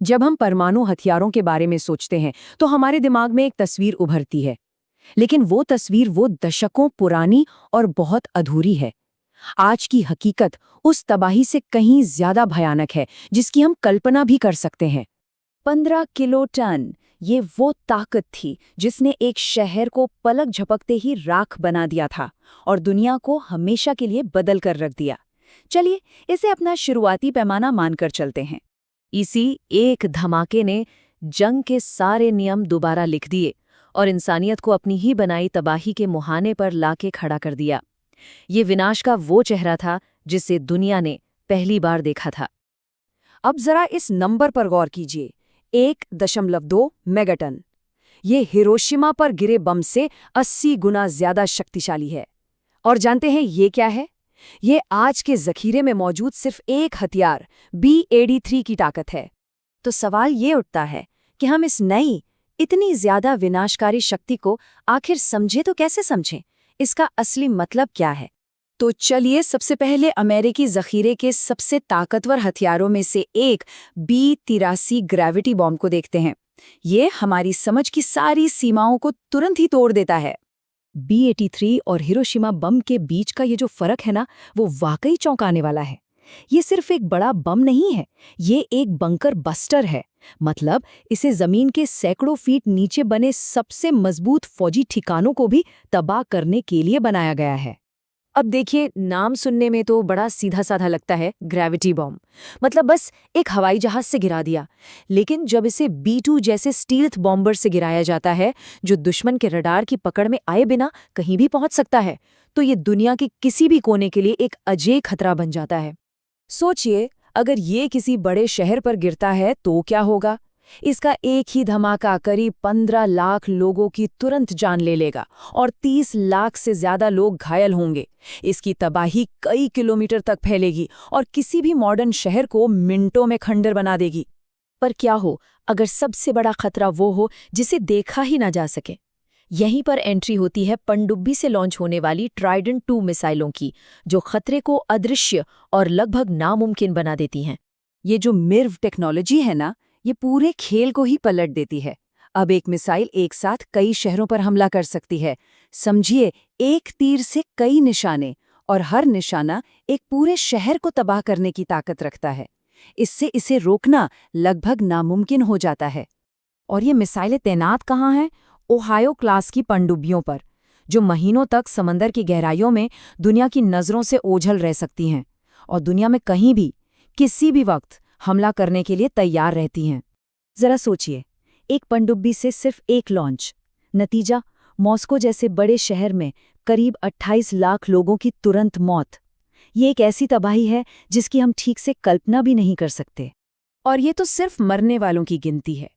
जब हम परमाणु हथियारों के बारे में सोचते हैं तो हमारे दिमाग में एक तस्वीर उभरती है, लेकिन वो तस्वीर वो दशकों पुरानी और बहुत अधूरी है। आज की हकीकत उस तबाही से कहीं ज्यादा भयानक है जिसकी हम कल्पना भी कर सकते हैं। 15 किलो टन, ये वो ताकत थी जिसने एक शहर को पलक झपकते ही राख बना दिया था और दुनिया को हमेशा के लिए बदल कर रख दिया। चलिए इसे अपना शुरुआती पैमाना मानकर चलते हैं। इसी एक धमाके ने जंग के सारे नियम दोबारा लिख दिए और इंसानियत को अपनी ही बनाई तबाही के मुहाने पर लाके खड़ा कर दिया। ये विनाश का वो चेहरा था जिसे दुनिया ने पहली बार देखा था। अब जरा इस नंबर पर गौर कीजिए, 1.2 मेगाटन। ये हिरोशिमा पर गिरे बम से 80 गुना ज्यादा शक्तिशाली है। और जानते हैं ये क्या है? ये आज के जखीरे में मौजूद सिर्फ एक हथियार B-83 की ताकत है। तो सवाल ये उठता है कि हम इस नई, इतनी ज्यादा विनाशकारी शक्ति को आखिर समझे तो कैसे समझें? इसका असली मतलब क्या है? तो चलिए सबसे पहले अमेरिकी जखीरे के सबसे ताकतवर हथियारों में से एक B-83 ग्रेविटी बॉम्ब को देखते हैं। ये हमारी समझ की सारी सीमाओं को तुरंत ही तोड़ देता है। B-83 और हिरोशिमा बम के बीच का ये जो फर्क है ना, वो वाकई चौंकाने वाला है। ये सिर्फ एक बड़ा बम नहीं है, ये एक बंकर बस्टर है। मतलब इसे जमीन के सैकड़ों फीट नीचे बने सबसे मजबूत फौजी ठिकानों को भी तबाह करने के लिए बनाया गया है। अब देखिए, नाम सुनने में तो बड़ा सीधा साधा लगता है, ग्रेविटी बॉम्ब। मतलब बस एक हवाई जहाज से गिरा दिया। लेकिन जब इसे B-2 जैसे स्टील्थ बॉम्बर से गिराया जाता है, जो दुश्मन के रडार की पकड़ में आए बिना कहीं भी पहुंच सकता है, तो ये दुनिया के किसी भी कोने के लिए एक अजय खतरा बन जाता है। सोचिए, अगर ये किसी बड़े शहर पर गिरता है तो क्या होगा? इसका एक ही धमाका करीब 15 लाख लोगों की तुरंत जान ले लेगा और 30 लाख से ज्यादा लोग घायल होंगे। इसकी तबाही कई किलोमीटर तक फैलेगी और किसी भी मॉडर्न शहर को मिनटों में खंडर बना देगी। पर क्या हो अगर सबसे बड़ा खतरा वो हो जिसे देखा ही ना जा सके? यहीं पर एंट्री होती है पनडुब्बी से लॉन्च होने वाली ट्राइडेंट 2 मिसाइलों की, जो खतरे को अदृश्य और लगभग नामुमकिन बना देती हैं। ये जो मिर्व टेक्नोलॉजी है ना, ये पूरे खेल को ही पलट देती है। अब एक मिसाइल एक साथ कई शहरों पर हमला कर सकती है। समझिए, एक तीर से कई निशाने, और हर निशाना एक पूरे शहर को तबाह करने की ताकत रखता है। इससे इसे रोकना लगभग नामुमकिन हो जाता है। और ये मिसाइलें तैनात कहाँ हैं? ओहायो क्लास की पनडुब्बियों पर, जो महीनों तक समंदर की गहराइयों में दुनिया की नज़रों से ओझल रह सकती हैं और दुनिया में कहीं भी किसी भी वक्त हमला करने के लिए तैयार रहती हैं। जरा सोचिए, एक पनडुब्बी से सिर्फ एक लॉन्च, नतीजा मॉस्को जैसे बड़े शहर में करीब 28 लाख लोगों की तुरंत मौत। ये एक ऐसी तबाही है जिसकी हम ठीक से कल्पना भी नहीं कर सकते। और ये तो सिर्फ मरने वालों की गिनती है।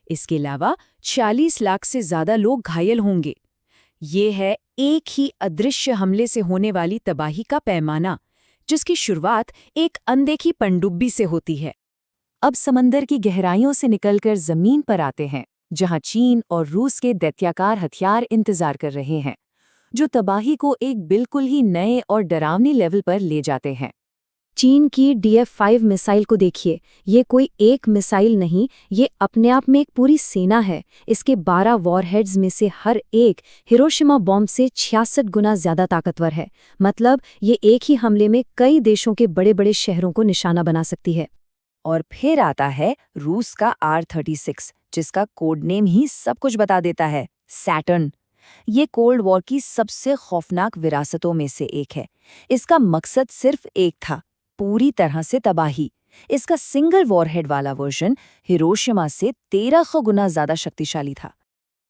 इसके अलावा 40 लाख से ज्यादा लोग घायल होंगे। ये है एक ही अदृश्य हमले से होने वाली तबाही का पैमाना, जिसकी शुरुआत एक अनदेखी पनडुब्बी से होती है। अब समंदर की गहराइयों से निकलकर जमीन पर आते हैं, जहां चीन और रूस के दैत्याकार हथियार इंतजार कर रहे हैं, जो तबाही को एक बिल्कुल ही नए और डरावनी लेवल पर ले जाते हैं। चीन की DF-5 मिसाइल को देखिए। ये कोई एक मिसाइल नहीं, ये अपने आप में एक पूरी सेना है। इसके 12 वॉरहेड्स में से हर एक हिरोशिमा बॉम्ब से 66 गुना ज्यादा ताकतवर है। मतलब ये एक ही हमले में कई देशों के बड़े बड़े शहरों को निशाना बना सकती है। और फिर आता है रूस का R-36, जिसका कोड नेम ही सब कुछ बता देता है, सैटर्न। ये कोल्ड वॉर की सबसे खौफनाक विरासतों में से एक है। इसका मकसद सिर्फ एक था, पूरी तरह से तबाही। इसका सिंगल वॉरहेड वाला वर्जन हिरोशिमा से 13 गुना ज्यादा शक्तिशाली था।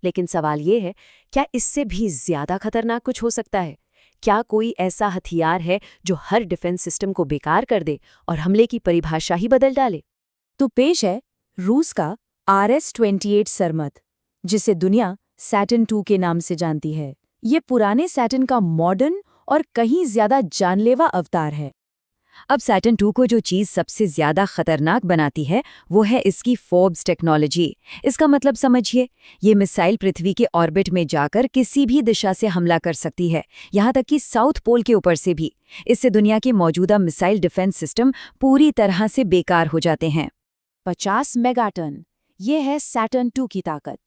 लेकिन सवाल ये है, क्या इससे भी ज्यादा खतरनाक कुछ हो सकता है? क्या कोई ऐसा हथियार है जो हर डिफेंस सिस्टम को बेकार कर दे और हमले की परिभाषा ही बदल डाले? तो पेश है रूस का RS-28 सरमद, जिसे दुनिया सैटर्न 2 के नाम से जानती है। ये पुराने सैटर्न का मॉडर्न और कहीं ज्यादा जानलेवा अवतार है। अब सैटर्न 2 को जो चीज़ सबसे ज्यादा खतरनाक बनाती है वो है इसकी फोर्ब्स टेक्नोलॉजी। इसका मतलब समझिए, ये मिसाइल पृथ्वी के ऑर्बिट में जाकर किसी भी दिशा से हमला कर सकती है, यहाँ तक कि साउथ पोल के ऊपर से भी। इससे दुनिया के मौजूदा मिसाइल डिफेंस सिस्टम पूरी तरह से बेकार हो जाते हैं। 50 मेगाटन। ये है सैटर्न II की ताकत।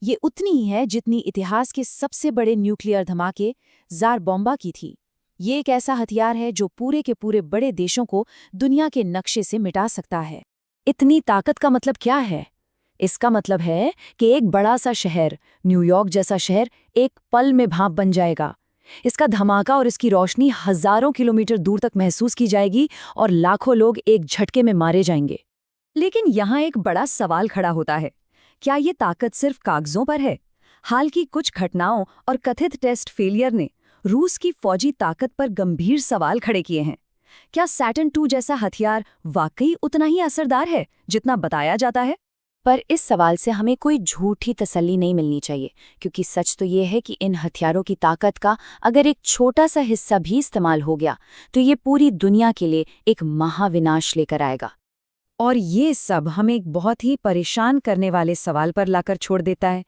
ये उतनी ही है जितनी इतिहास के सबसे बड़े न्यूक्लियर धमाके जार बॉम्बा की थी। ये एक ऐसा हथियार है जो पूरे के पूरे बड़े देशों को दुनिया के नक्शे से मिटा सकता है। इतनी ताकत का मतलब क्या है? इसका मतलब है कि एक बड़ा सा शहर, न्यूयॉर्क जैसा शहर, एक पल में भाप बन जाएगा। इसका धमाका और इसकी रोशनी हजारों किलोमीटर दूर तक महसूस की जाएगी और लाखों लोग एक झटके में मारे जाएंगे। लेकिन यहाँ एक बड़ा सवाल खड़ा होता है, क्या ये ताकत सिर्फ कागजों पर है? हाल की कुछ घटनाओं और कथित टेस्ट फेलियर ने रूस की फौजी ताकत पर गंभीर सवाल खड़े किए हैं। क्या सैटर्न II जैसा हथियार वाकई उतना ही असरदार है जितना बताया जाता है? पर इस सवाल से हमें कोई झूठी तसल्ली नहीं मिलनी चाहिए, क्योंकि सच तो ये है कि इन हथियारों की ताकत का अगर एक छोटा सा हिस्सा भी इस्तेमाल हो गया तो ये पूरी दुनिया के लिए एक महाविनाश लेकर आएगा। और ये सब हमें एक बहुत ही परेशान करने वाले सवाल पर लाकर छोड़ देता है।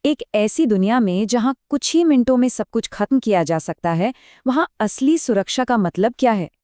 एक ऐसी दुनिया में जहां कुछ ही मिनटों में सब कुछ खत्म किया जा सकता है, वहां असली सुरक्षा का मतलब क्या है?